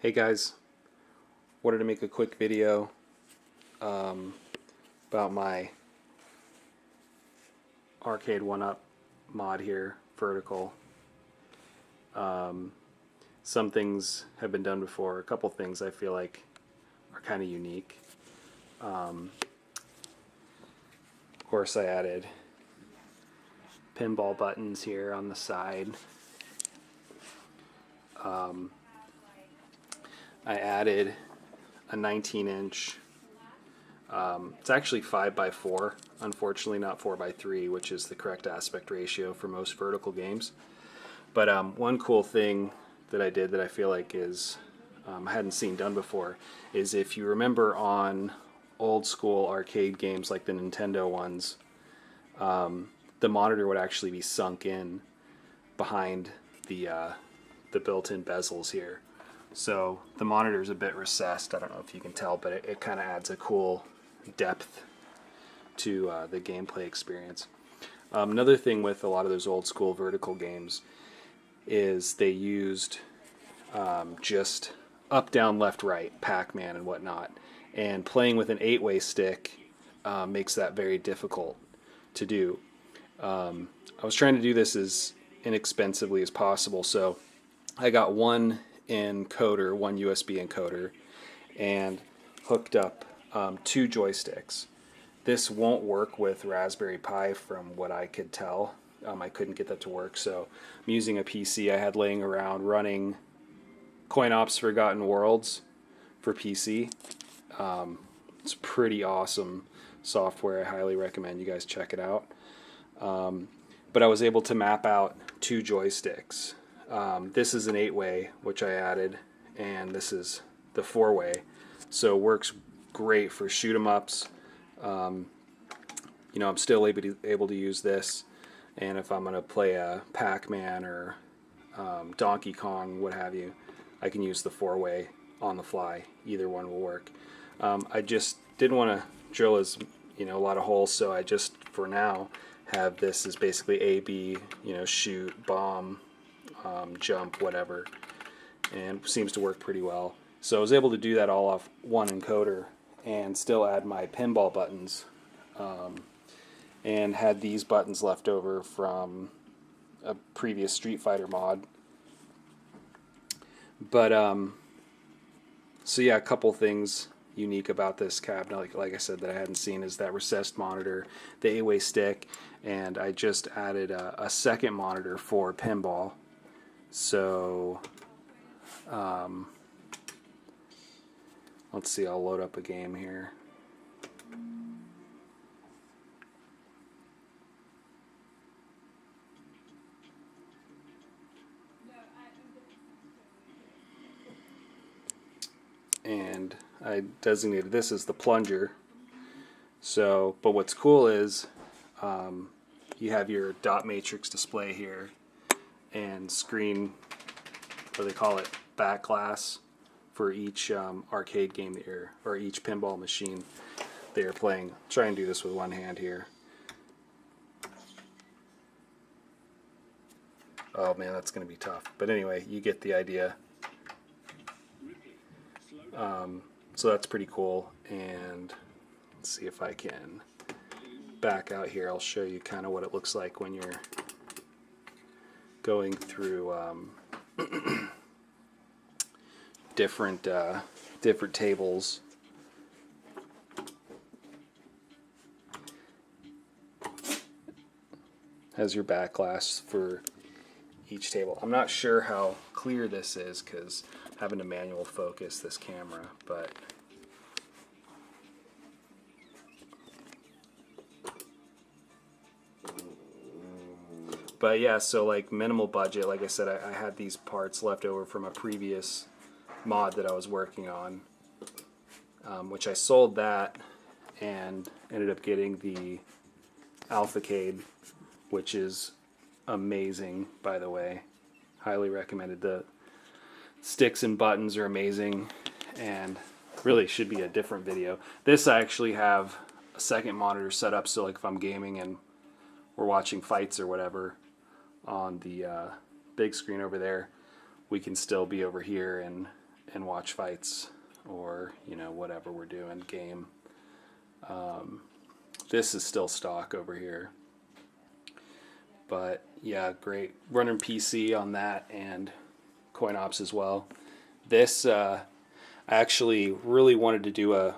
Hey guys, wanted to make a quick video about my Arcade1Up mod here, vertical. Some things have been done before. A couple things I feel like are kind of unique. Of course, I added pinball buttons here on the side. I added a 19-inch. It's actually 5x4, unfortunately not 4x3, which is the correct aspect ratio for most vertical games. But one cool thing that I did that I feel like is I hadn't seen done before is, if you remember on old school arcade games like the Nintendo ones, the monitor would actually be sunk in behind the built-in bezels here. So the monitor is a bit recessed. I don't know if you can tell, but it kind of adds a cool depth to the gameplay experience. Another thing with a lot of those old school vertical games is they used just up, down, left, right, Pac-Man and whatnot. And playing with an 8-way stick makes that very difficult to do. I was trying to do this as inexpensively as possible, so I got one encoder, one USB encoder, and hooked up 2 joysticks. This won't work with Raspberry Pi from what I could tell. I couldn't get that to work, so I'm using a PC I had laying around running CoinOps Forgotten Worlds for PC. It's pretty awesome software. I highly recommend you guys check it out. But I was able to map out 2 joysticks. This is an 8-way, which I added, and this is the 4-way. So it works great for shoot 'em ups. You know, I'm still able to use this, and if I'm going to play a Pac-Man or Donkey Kong, what have you, I can use the 4-way on the fly. Either one will work. I just didn't want to drill a lot of holes, so I just, for now, have this as basically A, B, shoot, bomb, jump, whatever, and seems to work pretty well. So I was able to do that all off one encoder and still add my pinball buttons, and had these buttons left over from a previous Street Fighter mod. But so yeah, a couple things unique about this cabinet, like I said, that I hadn't seen, is that recessed monitor, the 8-way stick, and I just added a second monitor for pinball. So let's see, I'll load up a game here. And I designated this as the plunger. So, but what's cool is you have your dot matrix display here and screen, what they call it, back glass, for each arcade game that you're, or each pinball machine that you're playing. Try and do this with one hand here. Oh man, that's going to be tough. But anyway, you get the idea. So that's pretty cool. And let's see if I can back out here. I'll show you kind of what it looks like when you're going through different tables. Has your back glass for each table. I'm not sure how clear this is because I'm having to manual focus this camera, but yeah, so like minimal budget. Like I said, I had these parts left over from a previous mod that I was working on, which I sold that and ended up getting the Alphacade, which is amazing, by the way. Highly recommended. The sticks and buttons are amazing, and really should be a different video. This, I actually have a second monitor set up, so like if I'm gaming and we're watching fights or whatever on the big screen over there, we can still be over here and and watch fights, or you know, whatever we're doing, game. This is still stock over here, but yeah, great running PC on that and CoinOps as well. This I actually really wanted to do a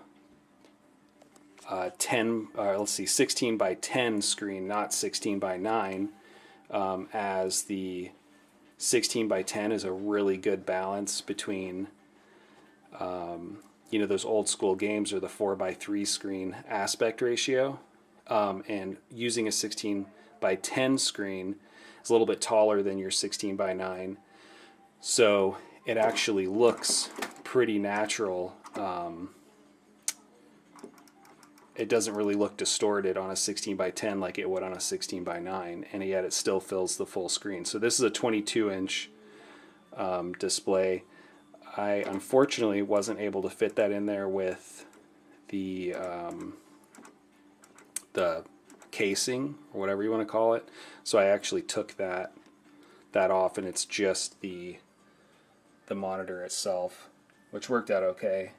16 by 10 screen, not 16 by 9, as the 16 by 10 is a really good balance between you know, those old school games or the 4 by 3 screen aspect ratio, and using a 16 by 10 screen is a little bit taller than your 16 by 9, so it actually looks pretty natural. It doesn't really look distorted on a 16 by 10 like it would on a 16 by 9, and yet it still fills the full screen. So this is a 22-inch display. I unfortunately wasn't able to fit that in there with the casing, or whatever you want to call it. So I actually took that off, and it's just the monitor itself, which worked out okay.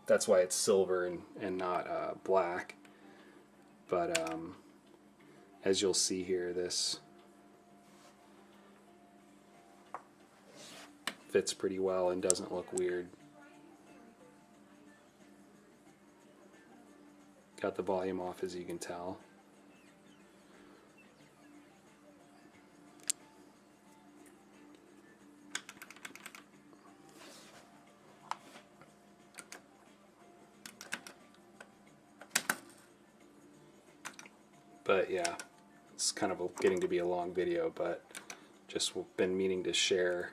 That's why it's silver and not black. But as you'll see here, this fits pretty well and doesn't look weird. Got the volume off, as you can tell. But yeah, it's kind of getting to be a long video, but just been meaning to share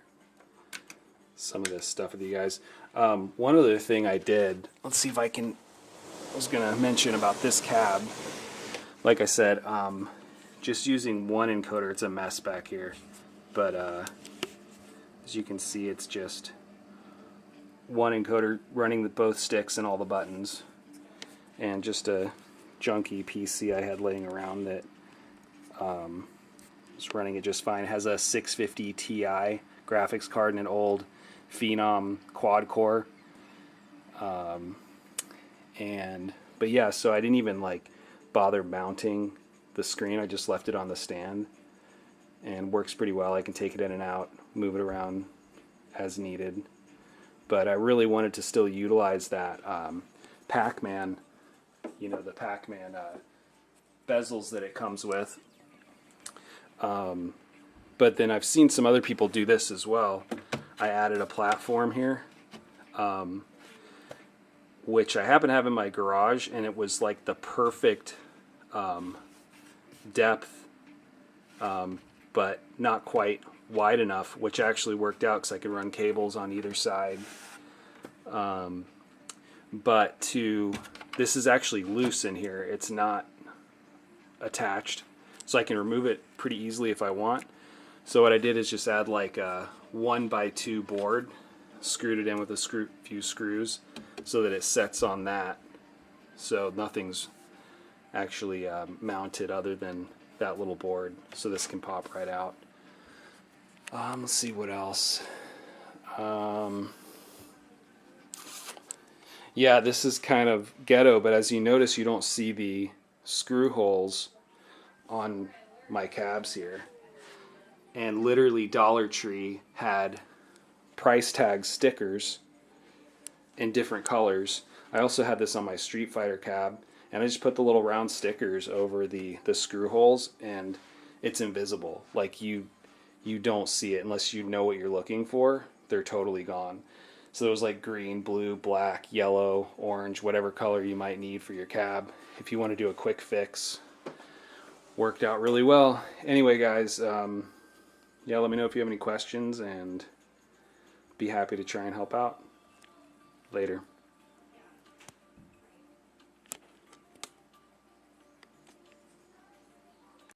some of this stuff with you guys. One other thing I did, let's see if I was going to mention about this cab. Like I said, just using one encoder. It's a mess back here, but as you can see, it's just one encoder running both sticks and all the buttons, and just a junky PC I had laying around that was running it just fine. It has a 650 Ti graphics card and an old Phenom quad core, but yeah, so I didn't even like bother mounting the screen. I just left it on the stand, and works pretty well. I can take it in and out, move it around as needed. But I really wanted to still utilize that Pac-Man, you know, the Pac-Man bezels that it comes with. But then I've seen some other people do this as well. I added a platform here, which I happen to have in my garage, and it was like the perfect depth, but not quite wide enough, which actually worked out because I could run cables on either side. But this is actually loose in here. It's not attached, so I can remove it pretty easily if I want. So what I did is just add like a 1x2 board, screwed it in with a few screws so that it sets on that, so nothing's actually mounted other than that little board, so this can pop right out. Let's see what else. Yeah, this is kind of ghetto, but as you notice, you don't see the screw holes on my cabs here. And literally Dollar Tree had price tag stickers in different colors. I also had this on my Street Fighter cab, and I just put the little round stickers over the screw holes, and it's invisible. Like you don't see it unless you know what you're looking for. They're totally gone. So it was like green, blue, black, yellow, orange, whatever color you might need for your cab. If you want to do a quick fix, worked out really well. Anyway, guys, yeah, let me know if you have any questions, and be happy to try and help out. Later.